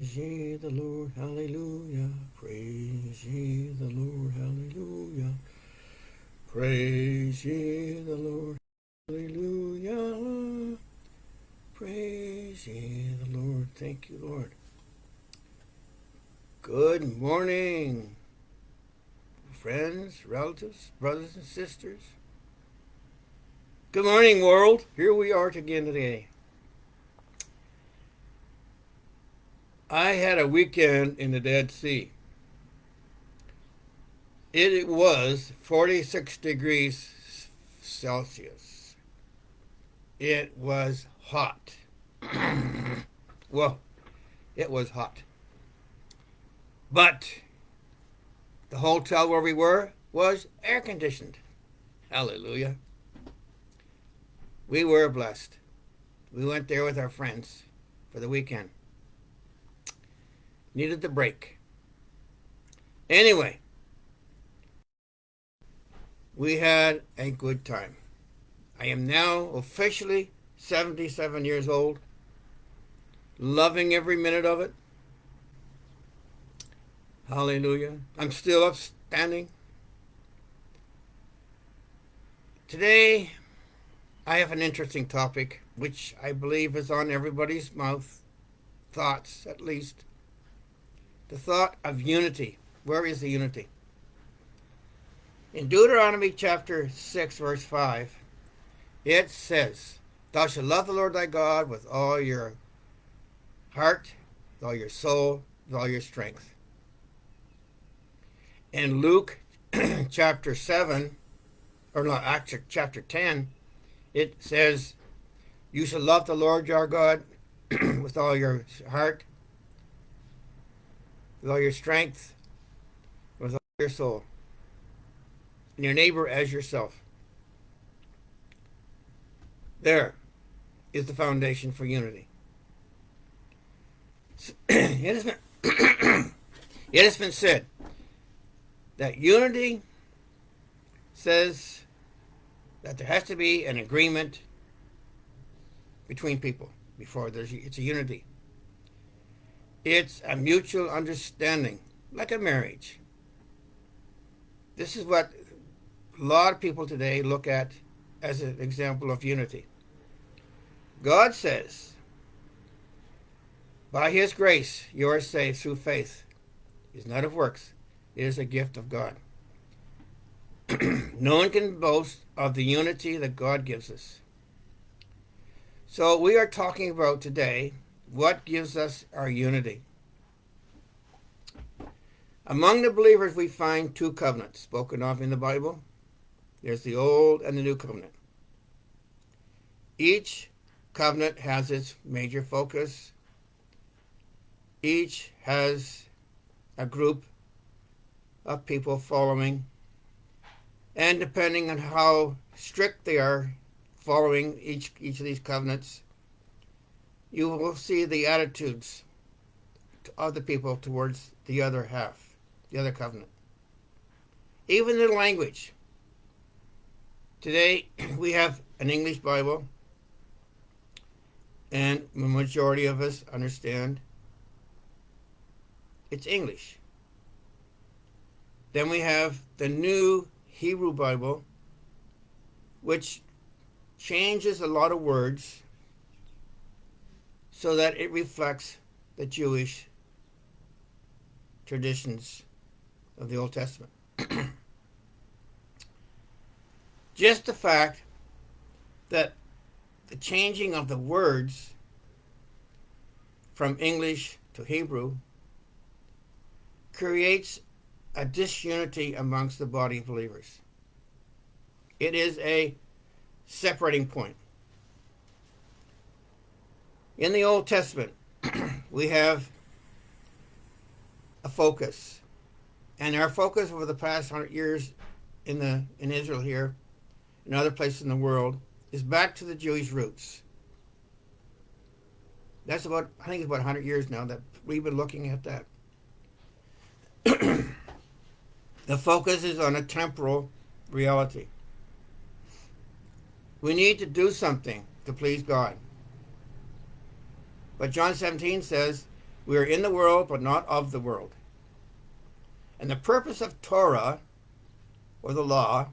Praise ye the Lord, hallelujah. Praise ye the Lord, hallelujah. Praise ye the Lord, hallelujah. Praise ye the Lord. Thank you, Lord. Good morning, friends, relatives, brothers and sisters. Good morning, world. Here we are again today. I had a weekend in the Dead Sea. It was 46 degrees Celsius. It was hot. Well, it was hot. But the hotel where we were was air conditioned. Hallelujah. We were blessed. We went there with our friends for the weekend. Needed the break. Anyway, we had a good time. I am now officially 77 years old, loving every minute of it. Hallelujah. I'm still upstanding. Today, I have an interesting topic, which I believe is on everybody's mouth, thoughts at least. The thought of unity. Where is the unity? In Deuteronomy chapter 6, verse 5, it says, Thou shalt love the Lord thy God with all your heart, with all your soul, with all your strength. In Luke chapter 7, or no, actually chapter 10, it says, You shall love the Lord your God with all your heart, with all your strength, with all your soul, and your neighbor as yourself. There is the foundation for unity. It has been said that unity says that there has to be an agreement between people before it's a unity. It's a mutual understanding, like a marriage. This is what a lot of people today look at as an example of unity. God says, by his grace you are saved through faith. It is not of works. It is a gift of God. No one can boast of the unity that God gives us. So we are talking about today what gives us our unity. Among the believers we find two covenants spoken of in the Bible. There's the Old and the New Covenant. Each covenant has its major focus. Each has a group of people following. And depending on how strict they are following each of these covenants, you will see the attitudes of the people towards the other half, the other covenant. Even the language. Today we have an English Bible, and the majority of us understand it's English. Then we have the New Hebrew Bible, which changes a lot of words so that it reflects the Jewish traditions of the Old Testament. Just the fact that the changing of the words from English to Hebrew creates a disunity amongst the body of believers. It is a separating point. In the Old Testament, we have a focus. And our focus over the past 100 years in Israel here, and other places in the world, is back to the Jewish roots. That's about, I think it's about 100 years now that we've been looking at that. The focus is on a temporal reality. We need to do something to please God. But John 17 says, We are in the world, but not of the world. And the purpose of Torah, or the law,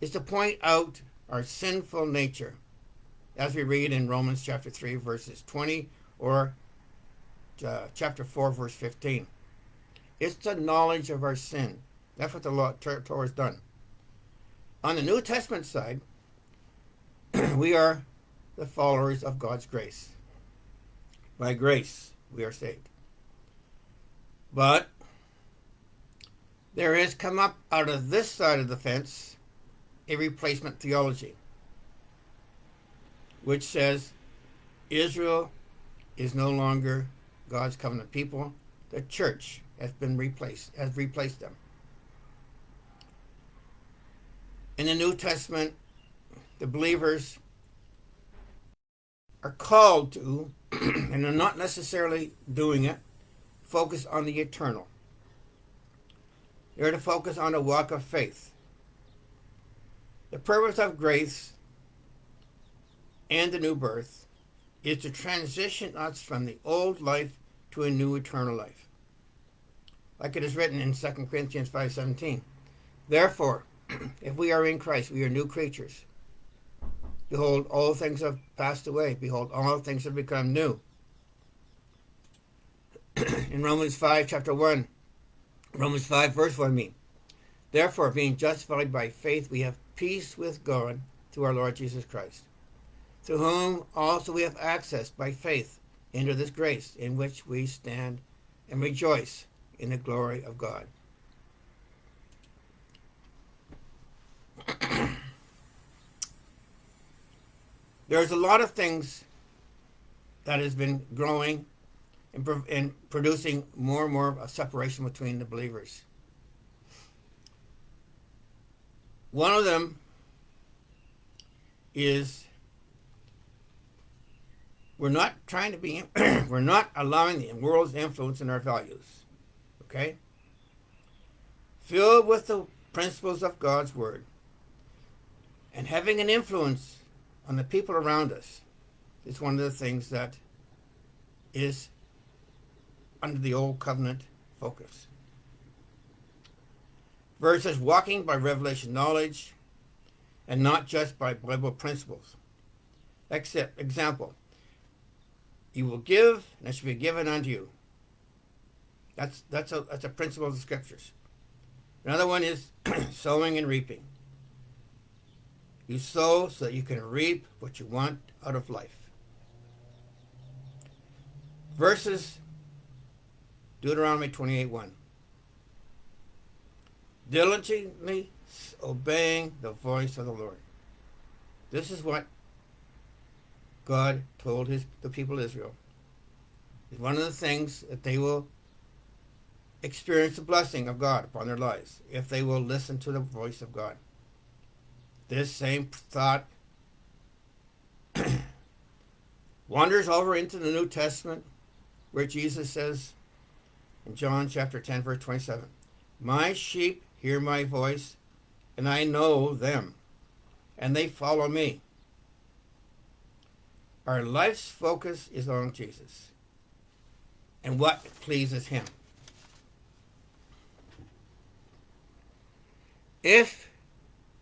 is to point out our sinful nature, as we read in Romans chapter 3, verses 20, or chapter 4, verse 15. It's the knowledge of our sin. That's what the law, Torah has done. On the New Testament side, we are the followers of God's grace. By grace, we are saved. But there has come up out of this side of the fence a replacement theology, which says Israel is no longer God's covenant people. The church has replaced them. In the New Testament, the believers are called to, and they're not necessarily doing it, focus on the eternal. They're to focus on a walk of faith. The purpose of grace and the new birth is to transition us from the old life to a new eternal life. Like it is written in 2 Corinthians 5:17. Therefore, if we are in Christ, we are new creatures. Behold, all things have passed away. Behold, all things have become new. In Romans 5, chapter 1, Romans 5, verse 1, therefore, being justified by faith, we have peace with God through our Lord Jesus Christ, through whom also we have access by faith into this grace in which we stand and rejoice in the glory of God. There's a lot of things that has been growing and producing more and more of a separation between the believers. One of them is we're not trying to be, we're not allowing the world's influence in our values. Okay? Filled with the principles of God's Word and having an influence on the people around us is one of the things that is under the old covenant focus. Versus walking by revelation knowledge and not just by Bible principles. Example, you will give and it shall be given unto you. That's a principle of the scriptures. Another one is sowing and reaping. You sow so that you can reap what you want out of life. Verses Deuteronomy 28:1. Diligently obeying the voice of the Lord. This is what God told the people of Israel. It's one of the things that they will experience the blessing of God upon their lives if they will listen to the voice of God. This same thought wanders over into the New Testament, where Jesus says in John chapter 10, verse 27, my sheep hear my voice, and I know them, and they follow me. Our life's focus is on Jesus and what pleases him. If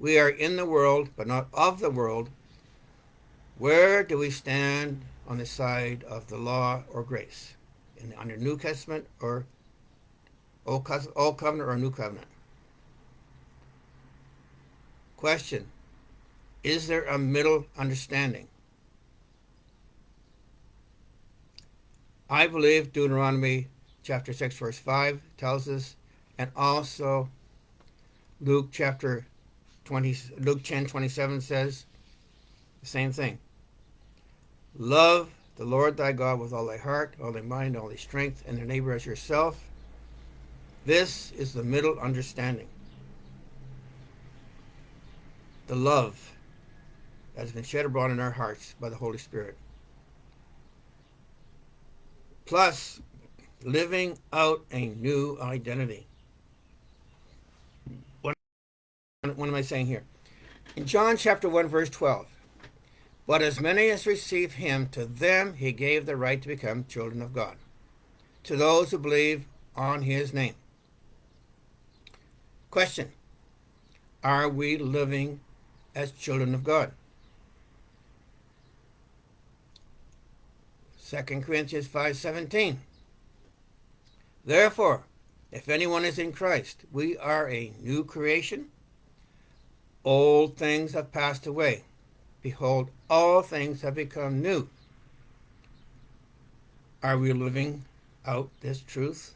we are in the world, but not of the world, where do we stand on the side of the law or grace? Under New Testament or Old Covenant or New Covenant? Question, is there a middle understanding? I believe Deuteronomy chapter 6, verse 5 tells us, and also Luke 10:27 says the same thing. Love the Lord thy God with all thy heart, all thy mind, all thy strength, and thy neighbor as yourself. This is the middle understanding. The love that has been shed abroad in our hearts by the Holy Spirit. Plus, living out a new identity. What am I saying here? In John chapter 1, verse 12, but as many as received him, to them he gave the right to become children of God. to those who believe on his name. Question: are we living as children of God? 2 Corinthians 5:17. Therefore, if anyone is in Christ, we are a new creation. Old things have passed away. Behold, all things have become new. Are we living out this truth?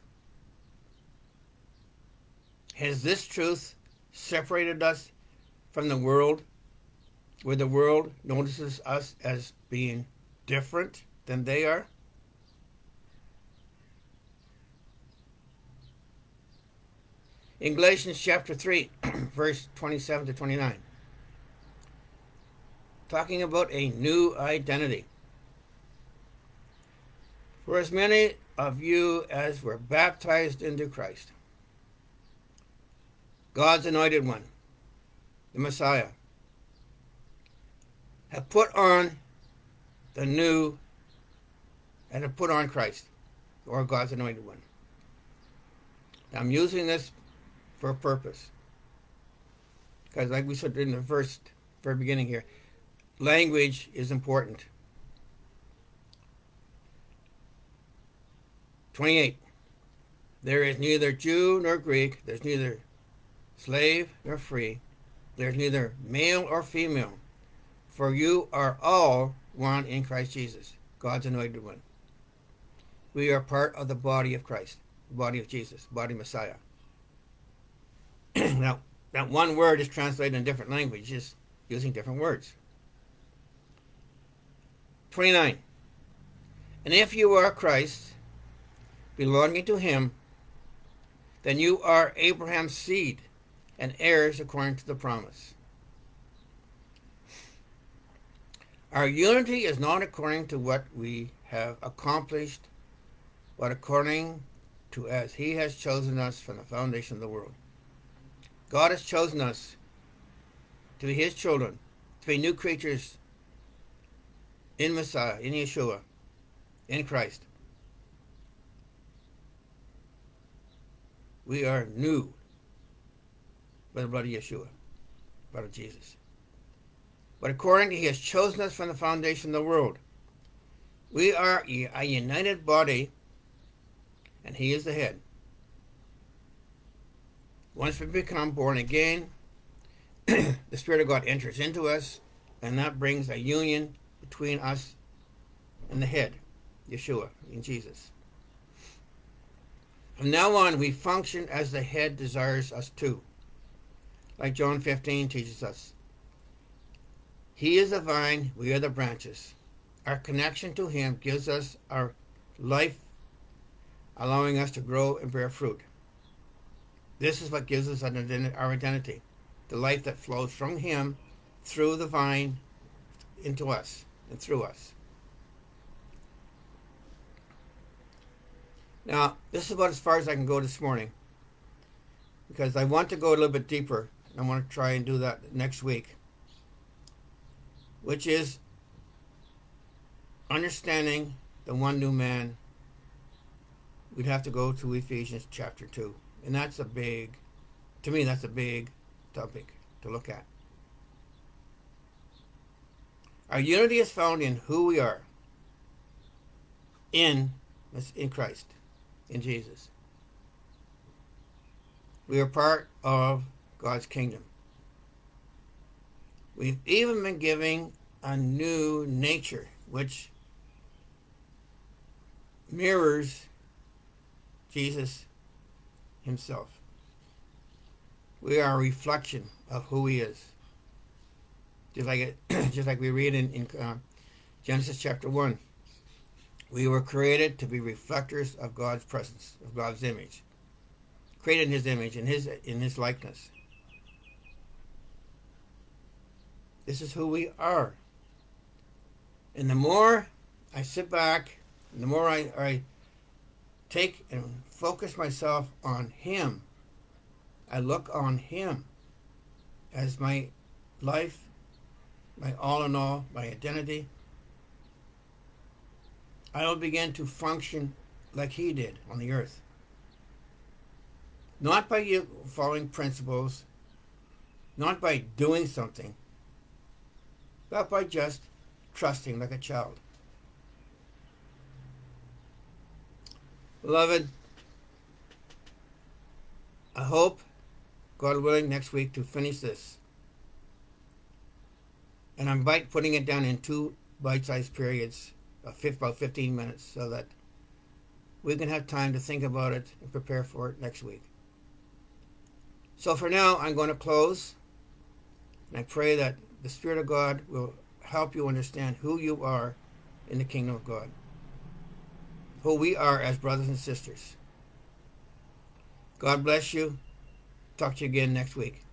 Has this truth separated us from the world, where the world notices us as being different than they are? In Galatians chapter 3, verse 27 to 29, talking about a new identity. For as many of you as were baptized into Christ, God's anointed one, the Messiah, have put on the new and have put on Christ, or God's anointed one. Now, I'm using this for a purpose, because like we said in the very beginning here, language is important. 28. There is neither Jew nor Greek, there's neither slave nor free, there's neither male or female, for you are all one in Christ Jesus, God's anointed one. We are part of the body of Christ, the body of Jesus, body Messiah. Now, that one word is translated in different languages, using different words. 29. And if you are Christ, belonging to him, then you are Abraham's seed and heirs according to the promise. Our unity is not according to what we have accomplished, but according to as he has chosen us from the foundation of the world. God has chosen us to be his children, to be new creatures in Messiah, in Yeshua, in Christ. We are new by the blood of Yeshua, blood of Jesus. But according to he has chosen us from the foundation of the world. We are a united body, and he is the head. Once we become born again, the Spirit of God enters into us, and that brings a union between us and the head, Yeshua, in Jesus. From now on, we function as the head desires us to. Like John 15 teaches us. He is the vine, we are the branches. Our connection to him gives us our life, allowing us to grow and bear fruit. This is what gives us our identity, the life that flows from him through the vine into us and through us. Now, this is about as far as I can go this morning, because I want to go a little bit deeper. I want to try and do that next week, which is understanding the one new man. We'd have to go to Ephesians chapter 2. And that's to me, that's a big topic to look at. Our unity is found in who we are in Christ, in Jesus. We are part of God's kingdom. We've even been given a new nature, which mirrors Jesus himself. We are a reflection of who he is. Just like we read in Genesis chapter 1. We were created to be reflectors of God's presence, of God's image. Created in his image, in his likeness. This is who we are. And the more I sit back, and the more I take and focus myself on him, I look on him as my life, my all in all, my identity, I will begin to function like he did on the earth. Not by you following principles, not by doing something, but by just trusting like a child. Beloved, I hope, God willing, next week to finish this. And I'm putting it down in 2 bite-sized periods of about 15 minutes so that we can have time to think about it and prepare for it next week. So for now, I'm going to close. And I pray that the Spirit of God will help you understand who you are in the kingdom of God. Who we are as brothers and sisters. God bless you. Talk to you again next week.